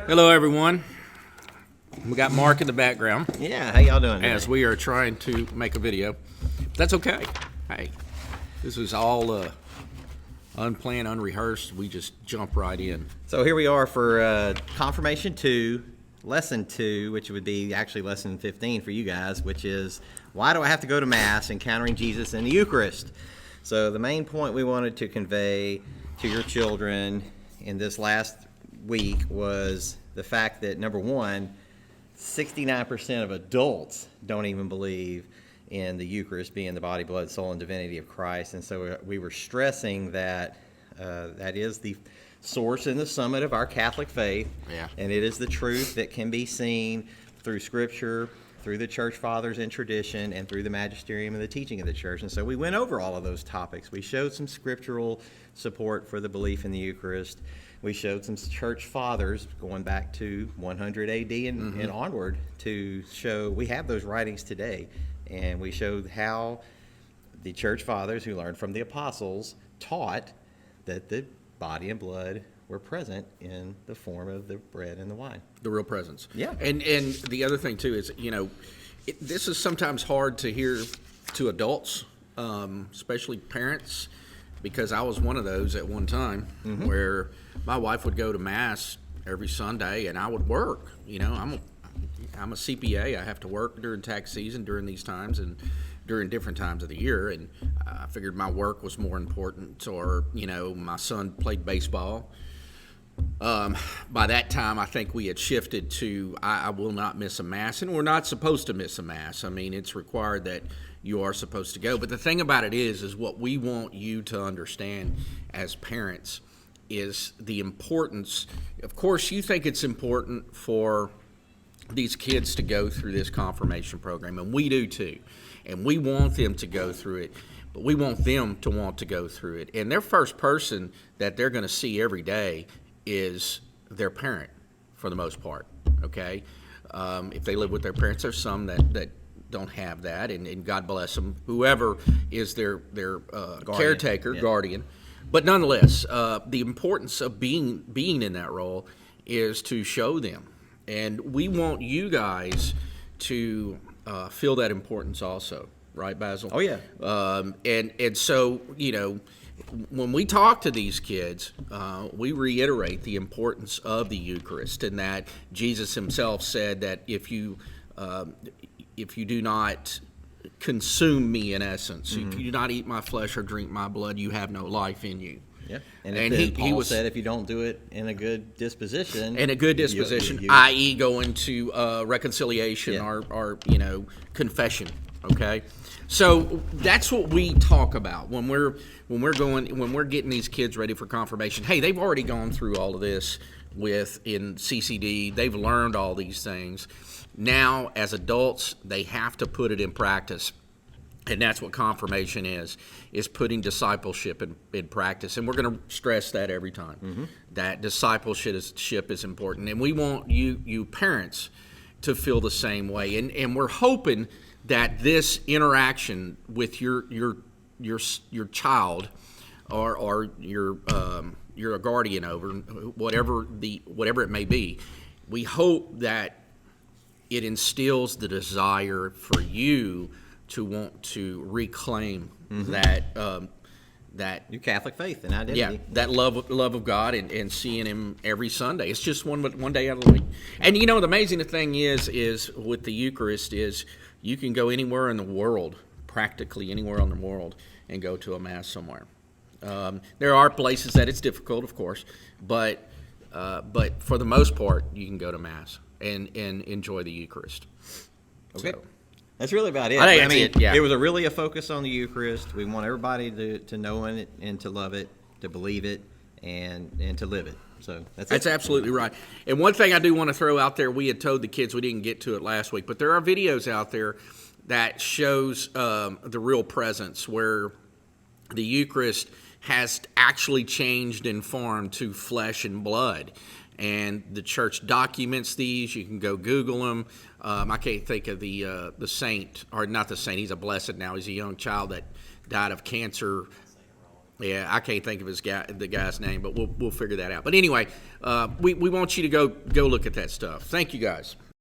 Hello, everyone. We got Mark in the background Yeah, how y'all doing today? as we are trying to make a video. That's okay. Hey, this is all unplanned, unrehearsed. We just jump right in. So here we are for Confirmation 2, Lesson 2, which would be actually Lesson 15 for you guys, which is, why do I have to go to Mass, encountering Jesus in the Eucharist? So the main point we wanted to convey to your children in this last week was the fact that, number one, 69% of adults don't even believe in the Eucharist being the body, blood, soul, and divinity of Christ. And so we were stressing that that is the source and the summit of our Catholic faith. Yeah. And it is the truth that can be seen through Scripture, through the Church Fathers and tradition, and through the magisterium and the teaching of the Church. And so we went over all of those topics. We showed some scriptural support for the belief in the Eucharist. We showed some Church Fathers going back to 100 AD and onward to show we have those writings today. And we showed how the Church Fathers, who learned from the Apostles, taught that the body and blood were present in the form of the bread and the wine. The real presence. Yeah. And the other thing, too, is, this is sometimes hard to hear to adults, especially parents, because I was one of those at one time where my wife would go to Mass every Sunday and I would work. I'm a CPA. I have to work during tax season during these times and during different times of the year. And I figured my work was more important, or, my son played baseball. By that time, I think we had shifted to I will not miss a Mass, and we're not supposed to miss a Mass. I mean, it's required that you are supposed to go. But the thing about it is what we want you to understand as parents is the importance. Of course, you think it's important for these kids to go through this confirmation program, and we do too. And we want them to go through it, but we want them to want to go through it. And their first person that they're going to see every day is their parent, for the most part, okay? If they live with their parents, there's some that don't have that, and God bless them, whoever is their caretaker, guardian. But nonetheless, the importance of being in that role is to show them. And we want you guys to feel that importance also, right, Basil? Oh, yeah. And so, when we talk to these kids, we reiterate the importance of the Eucharist, and that Jesus himself said that if you do not consume me, in essence, if you do not eat my flesh or drink my blood, you have no life in you. Yeah, and Paul said if you don't do it in a good disposition, i.e., going to reconciliation or confession. Okay, so that's what we talk about when we're getting these kids ready for confirmation. Hey, they've already gone through all of this in CCD. They've learned all these things. Now, as adults, they have to put it in practice. And that's what confirmation is putting discipleship in practice. And we're going to stress that every time, that discipleship is important. And we want you parents to feel the same way. And we're hoping that this interaction with your child or you're a guardian over, whatever it may be, we hope that it instills the desire for you to want to reclaim that your Catholic faith and identity. Yeah, that love of God and seeing Him every Sunday. It's just one day out of the week. And the amazing thing is with the Eucharist is you can go anywhere in the world, practically anywhere in the world, and go to a Mass somewhere. There are places that it's difficult, of course, but for the most part, you can go to Mass and enjoy the Eucharist. Okay. So, that's really about it. I mean, it was really a focus on the Eucharist. We want everybody to know it and to love it, to believe it, and to live it. So that's absolutely right. And one thing I do want to throw out there, we had told the kids, we didn't get to it last week, but there are videos out there that shows the real presence where the Eucharist has actually changed in form to flesh and blood. And the church documents these. You can go Google them. I can't think of the saint, or not the saint. He's a blessed now. He's a young child that died of cancer. Yeah, I can't think of the guy's name, but we'll figure that out. But anyway, we want you to go look at that stuff. Thank you, guys.